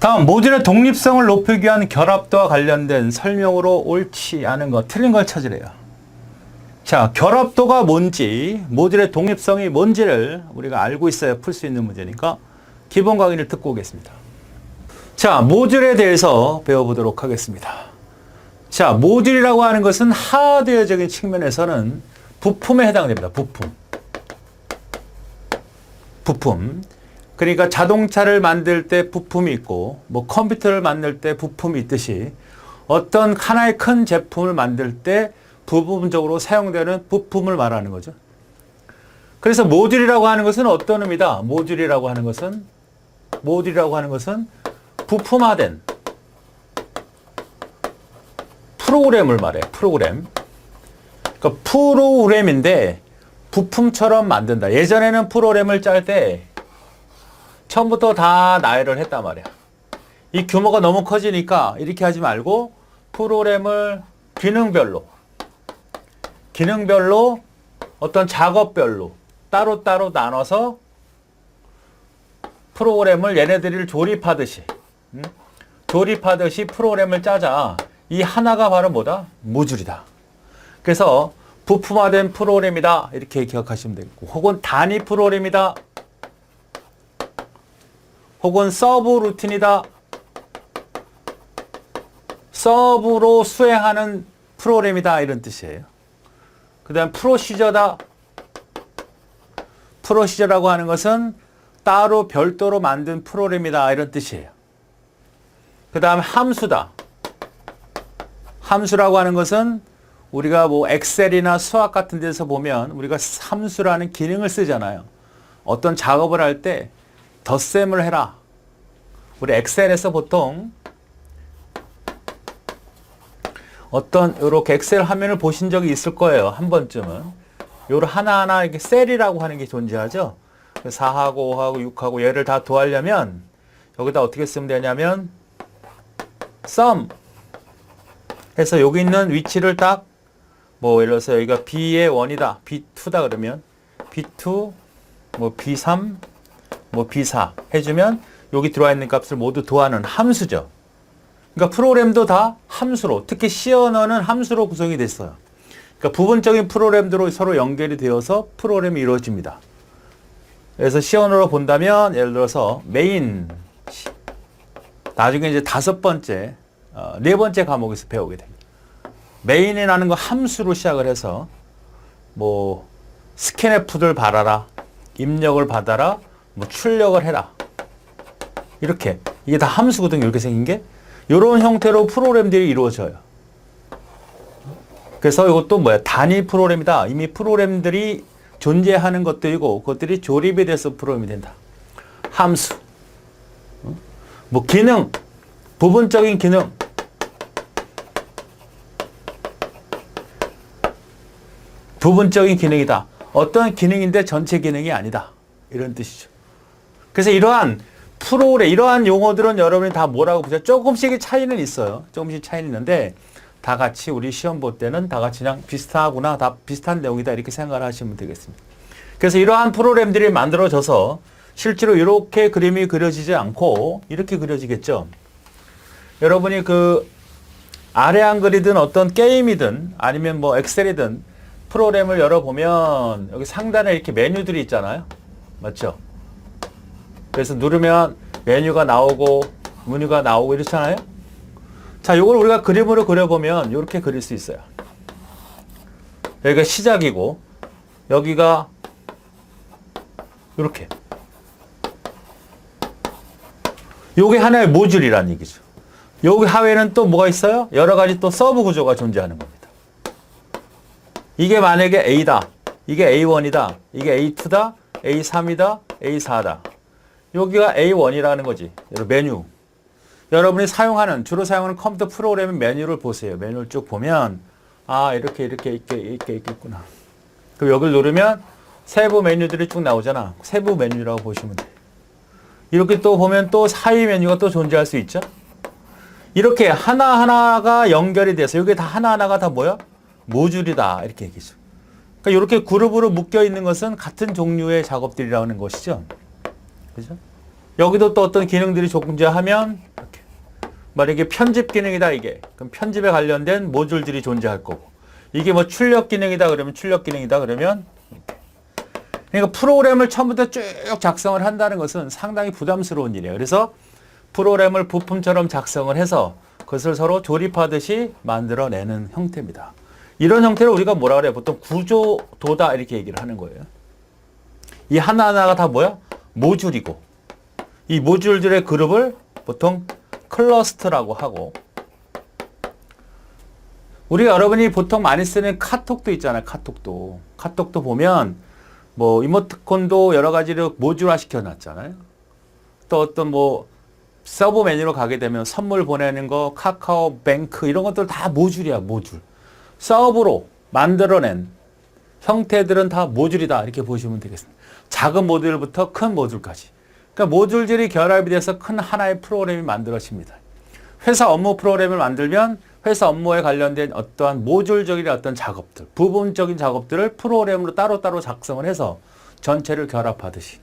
다음, 모듈의 독립성을 높이기 위한 결합도와 관련된 설명으로 옳지 않은 것, 틀린 걸 찾으래요. 자, 결합도가 뭔지, 모듈의 독립성이 뭔지를 우리가 알고 있어야 풀 수 있는 문제니까 기본 강의를 듣고 오겠습니다. 자, 모듈에 대해서 배워보도록 하겠습니다. 자, 모듈이라고 하는 것은 하드웨어적인 측면에서는 부품에 해당됩니다. 부품. 그러니까 자동차를 만들 때 부품이 있고, 뭐 컴퓨터를 만들 때 부품이 있듯이 어떤 하나의 큰 제품을 만들 때 부분적으로 사용되는 부품을 말하는 거죠. 그래서 모듈이라고 하는 것은 어떤 의미다? 모듈이라고 하는 것은 부품화된 프로그램을 말해요. 프로그램. 그러니까 프로그램인데 부품처럼 만든다. 예전에는 프로그램을 짤 때 처음부터 다 나열을 했단 말이야. 이 규모가 너무 커지니까 이렇게 하지 말고 프로그램을 기능별로 어떤 작업별로 따로따로 나눠서 프로그램을 얘네들을 조립하듯이 프로그램을 짜자. 이 하나가 바로 뭐다? 모듈이다. 그래서 부품화된 프로그램이다. 이렇게 기억하시면 되겠고, 혹은 단위 프로그램이다. 혹은 서브 루틴이다. 서브로 수행하는 프로그램이다. 이런 뜻이에요. 그 다음 프로시저다. 프로시저라고 하는 것은 따로 별도로 만든 프로그램이다. 이런 뜻이에요. 그 다음 함수다. 함수라고 하는 것은 우리가 뭐 엑셀이나 수학 같은 데서 보면 우리가 함수라는 기능을 쓰잖아요. 어떤 작업을 할 때 덧셈을 해라. 우리 엑셀에서 보통 어떤 이렇게 엑셀 화면을 보신 적이 있을 거예요. 한 번쯤은. 요런 하나하나 이렇게 셀이라고 하는 게 존재하죠. 4하고 5하고 6하고 얘를 다 더하려면 여기다 어떻게 쓰면 되냐면 sum 해서 여기 있는 위치를 딱 뭐 예를 들어서 여기가 B의 1이다. B2다 그러면 B2 뭐 B3 뭐 B4 해주면 여기 들어와 있는 값을 모두 더하는 함수죠. 그러니까 프로그램도 다 함수로, 특히 C 언어는 함수로 구성이 됐어요. 그러니까 부분적인 프로그램들로 서로 연결이 되어서 프로그램이 이루어집니다. 그래서 C 언어로 본다면 예를 들어서 메인, 나중에 이제 네 번째 과목에서 배우게 됩니다. 메인이라는 거 함수로 시작을 해서 뭐 스캔F를 받아라, 입력을 받아라, 뭐 출력을 해라. 이렇게 이게 다 함수거든요. 이렇게 생긴 게 이런 형태로 프로그램들이 이루어져요. 그래서 이것도 뭐야? 단위 프로그램이다. 이미 프로그램들이 존재하는 것들이고 그것들이 조립이 돼서 프로그램이 된다. 함수, 뭐 기능, 부분적인 기능, 부분적인 기능이다. 어떤 기능인데 전체 기능이 아니다. 이런 뜻이죠. 그래서 이러한 용어들은 여러분이 다 뭐라고 보세요? 조금씩의 차이는 있어요. 조금씩 차이는 있는데 다 같이 우리 시험 볼 때는 다 같이 그냥 비슷하구나, 다 비슷한 내용이다 이렇게 생각을 하시면 되겠습니다. 그래서 이러한 프로그램들이 만들어져서 실제로 이렇게 그림이 그려지지 않고 이렇게 그려지겠죠. 여러분이 그 아래 한글이든 어떤 게임이든 아니면 뭐 엑셀이든 프로그램을 열어보면 여기 상단에 이렇게 메뉴들이 있잖아요. 맞죠? 그래서 누르면 메뉴가 나오고 메뉴가 나오고 이렇잖아요. 자, 이걸 우리가 그림으로 그려보면 이렇게 그릴 수 있어요. 여기가 시작이고 여기가 이렇게. 요게 하나의 모듈이라는 얘기죠. 여기 하회는 또 뭐가 있어요? 여러 가지 또 서브 구조가 존재하는 겁니다. 이게 만약에 A다. 이게 A1이다. 이게 A2다. A3이다. A4다. 여기가 A1이라는 거지. 메뉴. 여러분이 주로 사용하는 컴퓨터 프로그램의 메뉴를 보세요. 메뉴를 쭉 보면, 아, 이렇게 있겠구나. 그럼 여기를 누르면 세부 메뉴들이 쭉 나오잖아. 세부 메뉴라고 보시면 돼요. 이렇게 또 보면 또 사이 메뉴가 또 존재할 수 있죠. 이렇게 하나하나가 연결이 돼서 여기 다 하나하나가 다 뭐야? 모듈이다. 이렇게 얘기죠. 그러니까 이렇게 그룹으로 묶여 있는 것은 같은 종류의 작업들이라는 것이죠. 그죠? 여기도 또 어떤 기능들이 존재하면 만약에 편집 기능이다 이게. 그럼 편집에 관련된 모듈들이 존재할 거고. 이게 뭐 출력 기능이다 그러면 출력 기능이다 그러면. 그러니까 프로그램을 처음부터 쭉 작성을 한다는 것은 상당히 부담스러운 일이에요. 그래서 프로그램을 부품처럼 작성을 해서 그것을 서로 조립하듯이 만들어내는 형태입니다. 이런 형태를 우리가 뭐라 그래요? 보통 구조도다 이렇게 얘기를 하는 거예요. 이 하나하나가 다 뭐야? 모듈이고 이 모듈들의 그룹을 보통 클러스터라고 하고 우리가 여러분이 보통 많이 쓰는 카톡도 있잖아요. 카톡도 보면 뭐 이모티콘도 여러 가지로 모듈화 시켜놨잖아요. 또 어떤 뭐 서브 메뉴로 가게 되면 선물 보내는 거, 카카오뱅크 이런 것들 다 모듈이야. 모듈. 서브로 만들어낸 형태들은 다 모듈이다 이렇게 보시면 되겠습니다. 작은 모듈부터 큰 모듈까지. 그러니까 모듈들이 결합이 돼서 큰 하나의 프로그램이 만들어집니다. 회사 업무 프로그램을 만들면 회사 업무에 관련된 어떠한 모듈적인 어떤 작업들, 부분적인 작업들을 프로그램으로 따로따로 작성을 해서 전체를 결합하듯이.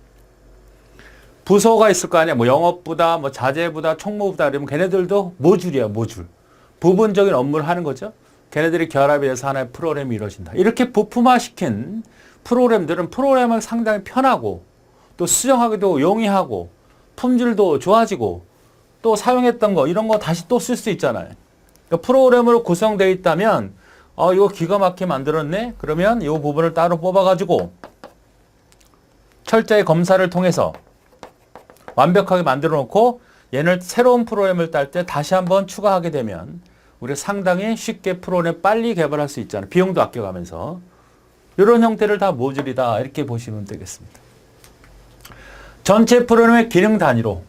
부서가 있을 거 아니야. 뭐 영업부다, 뭐 자재부다, 총무부다 이러면 걔네들도 모듈이야, 모듈. 부분적인 업무를 하는 거죠. 걔네들이 결합이 돼서 하나의 프로그램이 이루어진다. 이렇게 부품화시킨 프로그램들은 프로그램을 상당히 편하고 또 수정하기도 용이하고 품질도 좋아지고 또 사용했던 거 이런 거 다시 또 쓸 수 있잖아요. 그러니까 프로그램으로 구성되어 있다면 이거 기가 막히게 만들었네? 그러면 이 부분을 따로 뽑아가지고 철저히 검사를 통해서 완벽하게 만들어 놓고 얘를 새로운 프로그램을 딸 때 다시 한번 추가하게 되면 우리가 상당히 쉽게 프로그램 빨리 개발할 수 있잖아요. 비용도 아껴가면서. 이런 형태를 다 모듈이다 이렇게 보시면 되겠습니다. 전체 프로그램의 기능 단위로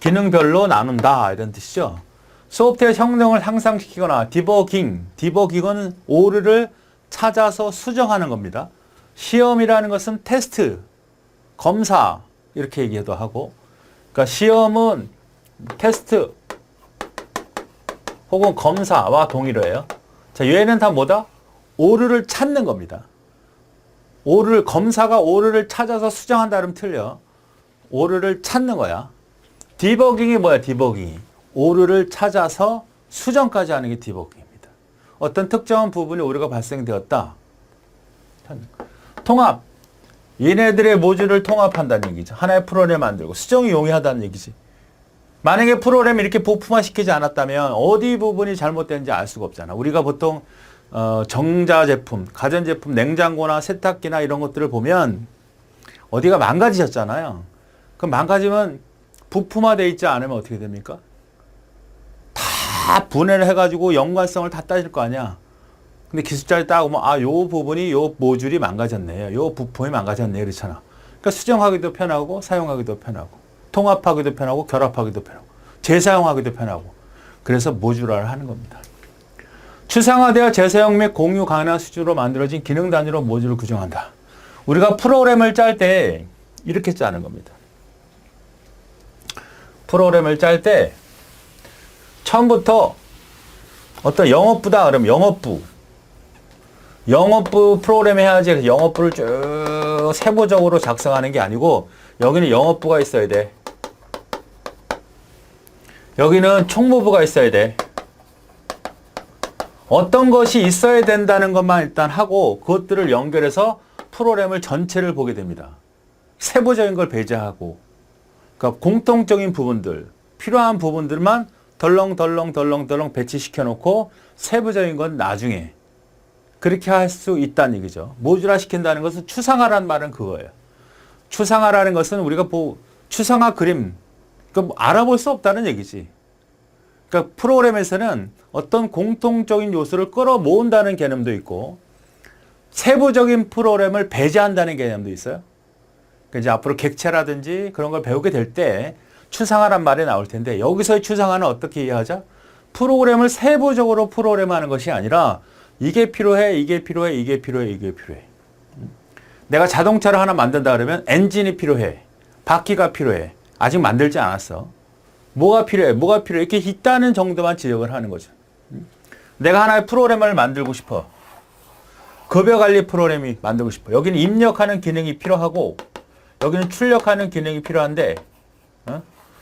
기능별로 나눈다 이런 뜻이죠. 소프트웨어 성능을 향상시키거나 디버깅은 오류를 찾아서 수정하는 겁니다. 시험이라는 것은 테스트, 검사 이렇게 얘기도 하고 그러니까 시험은 테스트 혹은 검사와 동일해요. 자, 얘는 다 뭐다? 오류를 찾는 겁니다. 검사가 오류를 찾아서 수정한다 그러면 틀려. 오류를 찾는 거야. 디버깅이 뭐야? 디버깅이. 오류를 찾아서 수정까지 하는 게 디버깅입니다. 어떤 특정한 부분에 오류가 발생되었다. 통합. 얘네들의 모듈을 통합한다는 얘기죠. 하나의 프로그램 만들고 수정이 용이하다는 얘기지. 만약에 프로그램이 이렇게 부품화시키지 않았다면 어디 부분이 잘못된지 알 수가 없잖아. 우리가 보통 전자제품, 가전제품, 냉장고나 세탁기나 이런 것들을 보면 어디가 망가지셨잖아요. 그럼 망가지면 부품화되어 있지 않으면 어떻게 됩니까? 다 분해를 해가지고 연관성을 다 따질 거 아니야. 근데 기술자를 따보면 요 부분이 요 모듈이 망가졌네. 요 부품이 망가졌네. 그렇잖아. 그러니까 수정하기도 편하고 사용하기도 편하고 통합하기도 편하고 결합하기도 편하고 재사용하기도 편하고 그래서 모듈화를 하는 겁니다. 추상화되어 재사용 및 공유 가능한 수준으로 만들어진 기능 단위로 모듈을 구성한다. 우리가 프로그램을 짤 때 이렇게 짜는 겁니다. 프로그램을 짤 때 처음부터 어떤 영업부다 그러면 영업부 프로그램 해야지. 영업부를 쭉 세부적으로 작성하는 게 아니고 여기는 영업부가 있어야 돼. 여기는 총무부가 있어야 돼. 어떤 것이 있어야 된다는 것만 일단 하고 그것들을 연결해서 프로그램을 전체를 보게 됩니다. 세부적인 걸 배제하고 그러니까 공통적인 부분들, 필요한 부분들만 덜렁 배치시켜 놓고 세부적인 건 나중에 그렇게 할 수 있다는 얘기죠. 모듈화 시킨다는 것은 추상화라는 말은 그거예요. 추상화라는 것은 우리가 추상화 그림, 그러니까 알아볼 수 없다는 얘기지. 그러니까 프로그램에서는 어떤 공통적인 요소를 끌어모은다는 개념도 있고 세부적인 프로그램을 배제한다는 개념도 있어요. 그러니까 이제 앞으로 객체라든지 그런 걸 배우게 될 때 추상화란 말이 나올 텐데 여기서의 추상화는 어떻게 이해하자? 프로그램을 세부적으로 프로그램하는 것이 아니라 이게 필요해. 내가 자동차를 하나 만든다 그러면 엔진이 필요해. 바퀴가 필요해. 아직 만들지 않았어. 뭐가 필요해. 이렇게 있다는 정도만 지적을 하는 거죠. 내가 하나의 프로그램을 만들고 싶어. 급여관리 프로그램이 만들고 싶어. 여기는 입력하는 기능이 필요하고 여기는 출력하는 기능이 필요한데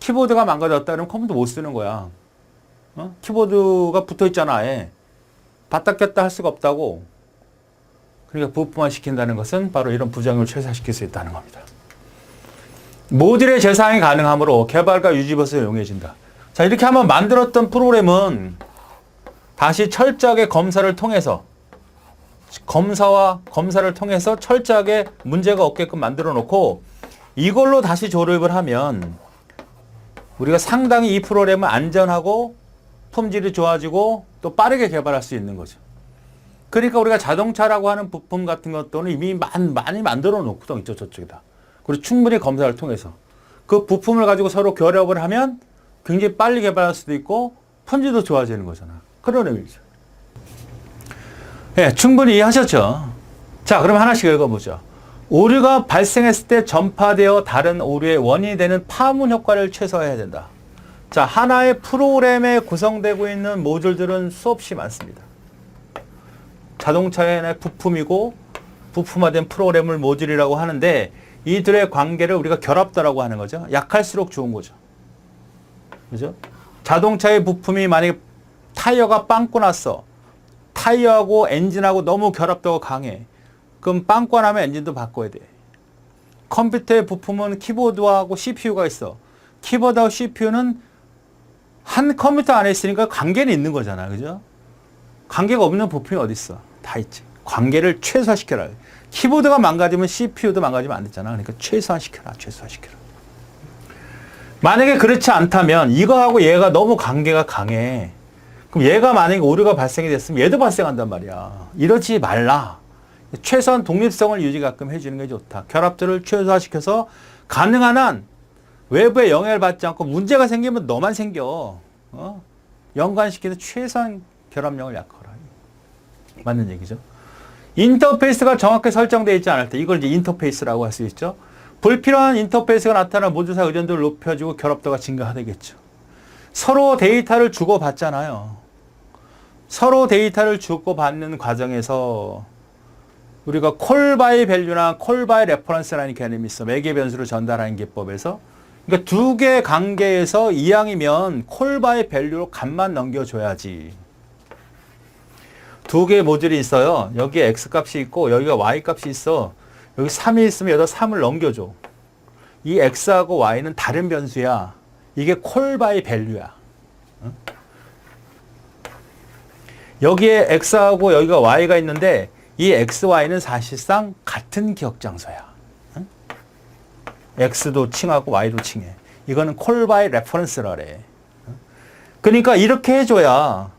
키보드가 망가졌다 그러면 컴퓨터 못 쓰는 거야. 키보드가 붙어 있잖아, 아예. 봤다 꼈다 할 수가 없다고. 그러니까 부품화 시킨다는 것은 바로 이런 부작용을 최소화시킬 수 있다는 겁니다. 모듈의 재사용이 가능하므로 개발과 유지 버스에 용이해진다. 자, 이렇게 한번 만들었던 프로그램은 다시 철저하게 검사를 통해서 검사를 통해서 철저하게 문제가 없게끔 만들어 놓고 이걸로 다시 조립을 하면 우리가 상당히 이 프로그램은 안전하고 품질이 좋아지고 또 빠르게 개발할 수 있는 거죠. 그러니까 우리가 자동차라고 하는 부품 같은 것들은 이미 많이 만들어 놓고 있죠, 저쪽에다. 그리고 충분히 검사를 통해서 그 부품을 가지고 서로 결합을 하면 굉장히 빨리 개발할 수도 있고 품질도 좋아지는 거잖아. 그런 의미죠. 예, 충분히 이해하셨죠? 자, 그럼 하나씩 읽어보죠. 오류가 발생했을 때 전파되어 다른 오류의 원인이 되는 파문 효과를 최소화해야 된다. 자, 하나의 프로그램에 구성되고 있는 모듈들은 수없이 많습니다. 자동차의 부품이고 부품화된 프로그램을 모듈이라고 하는데 이들의 관계를 우리가 결합다라고 하는 거죠. 약할수록 좋은 거죠. 그죠? 자동차의 부품이 만약에 타이어가 빵꾸 났어. 타이어하고 엔진하고 너무 결합도가 강해. 그럼 빵꾸 나면 엔진도 바꿔야 돼. 컴퓨터의 부품은 키보드하고 CPU가 있어. 키보드하고 CPU는 한 컴퓨터 안에 있으니까 관계는 있는 거잖아. 그죠? 관계가 없는 부품이 어디 있어? 다 있지. 관계를 최소화시켜라. 키보드가 망가지면 CPU도 망가지면 안 되잖아. 그러니까 최소화시켜라. 만약에 그렇지 않다면 이거하고 얘가 너무 관계가 강해. 그럼 얘가 만약에 오류가 발생이 됐으면 얘도 발생한단 말이야. 이러지 말라. 최소한 독립성을 유지가끔 해주는 게 좋다. 결합들을 최소화시켜서 가능한 한 외부의 영향을 받지 않고 문제가 생기면 너만 생겨. 연관시켜서 최소한 결합력을 약화하라. 맞는 얘기죠. 인터페이스가 정확히 설정되어 있지 않을 때 이걸 이제 인터페이스라고 할 수 있죠. 불필요한 인터페이스가 나타나 모듈사 의존도를 높여주고 결합도가 증가되겠죠. 서로 데이터를 주고받잖아요. 서로 데이터를 주고받는 과정에서 우리가 콜 바이 밸류나 콜 바이 레퍼런스라는 개념이 있어. 매개 변수를 전달하는 기법에서. 그러니까 두 개 관계에서 이항이면 콜 바이 밸류로 값만 넘겨줘야지. 두 개의 모듈이 있어요. 여기에 X값이 있고 여기가 Y값이 있어. 여기 3이 있으면 여기다 3을 넘겨줘. 이 X하고 Y는 다른 변수야. 이게 콜 바이 밸류야. 여기에 X하고 여기가 Y가 있는데 이 X, Y는 사실상 같은 기억 장소야. X도 칭하고 Y도 칭해. 이거는 콜 바이 레퍼런스라 그래. 그러니까 이렇게 해줘야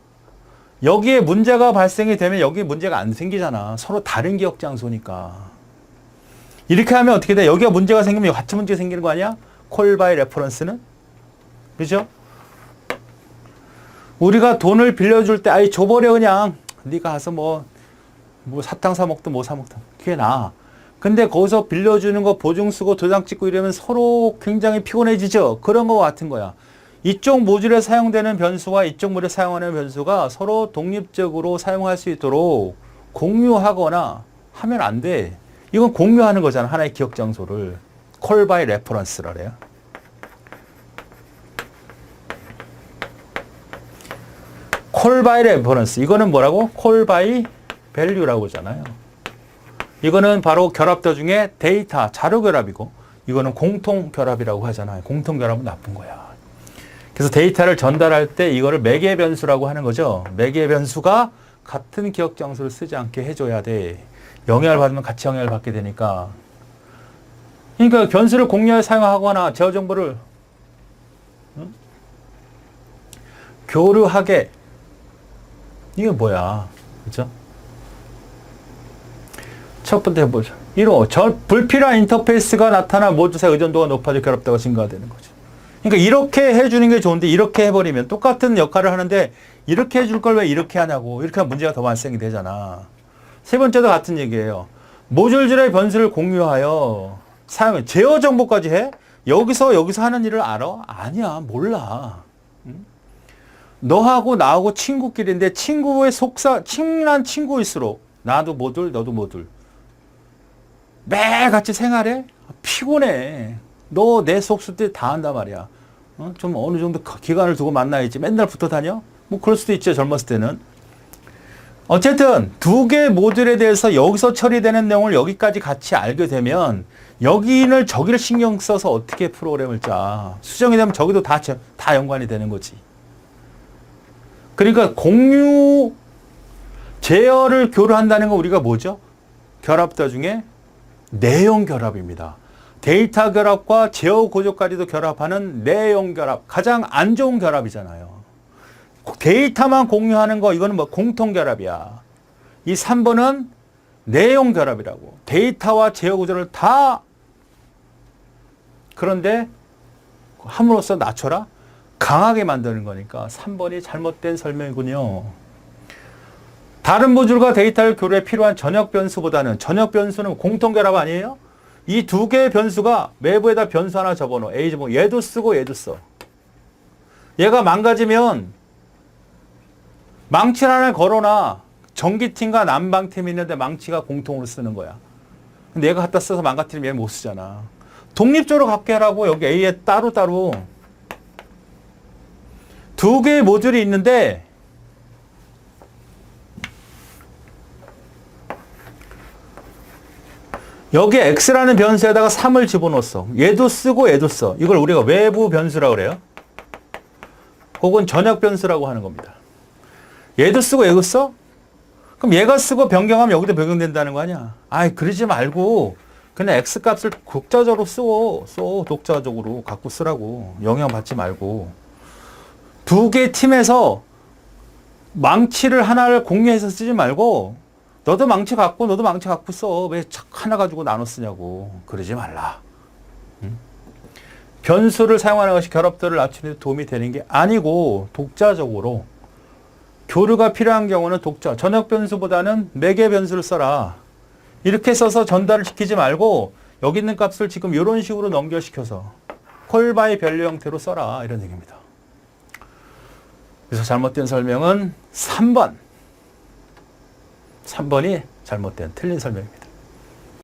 여기에 문제가 발생이 되면 여기에 문제가 안 생기잖아. 서로 다른 기억 장소니까. 이렇게 하면 어떻게 돼? 여기가 문제가 생기면 같은 문제가 생기는 거 아니야? 콜 바이 레퍼런스는? 그죠? 우리가 돈을 빌려줄 때 아이 줘버려 그냥. 네가 가서 뭐 사탕 사 먹든 뭐 사 먹든 그게 나아. 근데 거기서 빌려주는 거 보증 쓰고 도장 찍고 이러면 서로 굉장히 피곤해지죠. 그런 거 같은 거야. 이쪽 모듈에 사용되는 변수와 이쪽 모듈에 사용하는 변수가 서로 독립적으로 사용할 수 있도록 공유하거나 하면 안 돼. 이건 공유하는 거잖아. 하나의 기억 장소를. 콜 바이 레퍼런스라 그래요. 콜 바이 레퍼런스. 이거는 뭐라고? 콜 바이 밸류라고 하잖아요. 이거는 바로 결합도 중에 데이터, 자료 결합이고 이거는 공통 결합이라고 하잖아요. 공통 결합은 나쁜 거야. 그래서 데이터를 전달할 때 이거를 매개 변수라고 하는 거죠. 매개 변수가 같은 기억 장소를 쓰지 않게 해줘야 돼. 영향을 받으면 같이 영향을 받게 되니까. 그러니까 변수를 공유해 사용하거나 제어 정보를 교류하게. 이게 뭐야? 그죠? 첫 번째 해보죠. 1호, 불필요한 인터페이스가 나타나 모듈사 의존도가 높아져 결합도가 증가되는 거죠. 그러니까 이렇게 해주는 게 좋은데 이렇게 해버리면 똑같은 역할을 하는데 이렇게 해줄 걸 왜 이렇게 하냐고. 이렇게 하면 문제가 더 발생이 되잖아. 세 번째도 같은 얘기예요. 모듈들의 변수를 공유하여 사용해. 제어 정보까지 해? 여기서 하는 일을 알아? 아니야. 몰라. 너하고 나하고 친구끼리인데 친구의 친한 친구일수록 나도 모듈, 너도 모듈. 매일 같이 생활해? 피곤해. 너 내 속수들 다 한단 말이야. 좀 어느 정도 기간을 두고 만나야지. 맨날 붙어 다녀? 뭐 그럴 수도 있죠. 젊었을 때는. 어쨌든 두 개 모듈에 대해서 여기서 처리되는 내용을 여기까지 같이 알게 되면 여기를 저기를 신경 써서 어떻게 프로그램을 짜. 수정이 되면 저기도 다 연관이 되는 거지. 그러니까 공유 제어를 교류한다는 건 우리가 뭐죠? 결합다 중에 내용 결합입니다. 데이터 결합과 제어 구조까지도 결합하는 내용 결합. 가장 안 좋은 결합이잖아요. 데이터만 공유하는 거 이거는 뭐 공통 결합이야. 이 3번은 내용 결합이라고. 데이터와 제어 구조를 다 그런데 함으로써 낮춰라? 강하게 만드는 거니까 3번이 잘못된 설명이군요. 다른 모듈과 데이터를 교류에 필요한 전역 변수보다는 전역 변수는 공통 결합 아니에요? 이 두 개의 변수가 외부에다 변수 하나 접어넣어. A 접어. 얘도 쓰고 얘도 써. 얘가 망가지면 망치를 하나 걸어놔. 전기팀과 난방팀이 있는데 망치가 공통으로 쓰는 거야. 근데 얘가 갖다 써서 망가뜨리면 얘 못 쓰잖아. 독립적으로 갖게 하라고. 여기 A에 따로따로 두 개의 모듈이 있는데 여기 X라는 변수에다가 3을 집어넣었어. 얘도 쓰고 얘도 써. 이걸 우리가 외부 변수라고 그래요. 혹은 전역 변수라고 하는 겁니다. 얘도 쓰고 얘도 써? 그럼 얘가 쓰고 변경하면 여기도 변경된다는 거 아니야. 아이, 그러지 말고 그냥 X값을 독자적으로 써. 독자적으로 갖고 쓰라고. 영향받지 말고. 두 개 팀에서 망치를 하나를 공유해서 쓰지 말고 너도 망치 갖고 너도 망치 갖고 써. 왜 하나 가지고 나눠 쓰냐고. 그러지 말라. 응? 변수를 사용하는 것이 결합도를 낮추는 데 도움이 되는 게 아니고 독자적으로 교류가 필요한 경우는 독자, 전역 변수보다는 매개 변수를 써라. 이렇게 써서 전달을 시키지 말고 여기 있는 값을 지금 이런 식으로 연결시켜서 콜바이 변류 형태로 써라. 이런 얘기입니다. 그래서 잘못된 설명은 3번. 3번이 잘못된 틀린 설명입니다.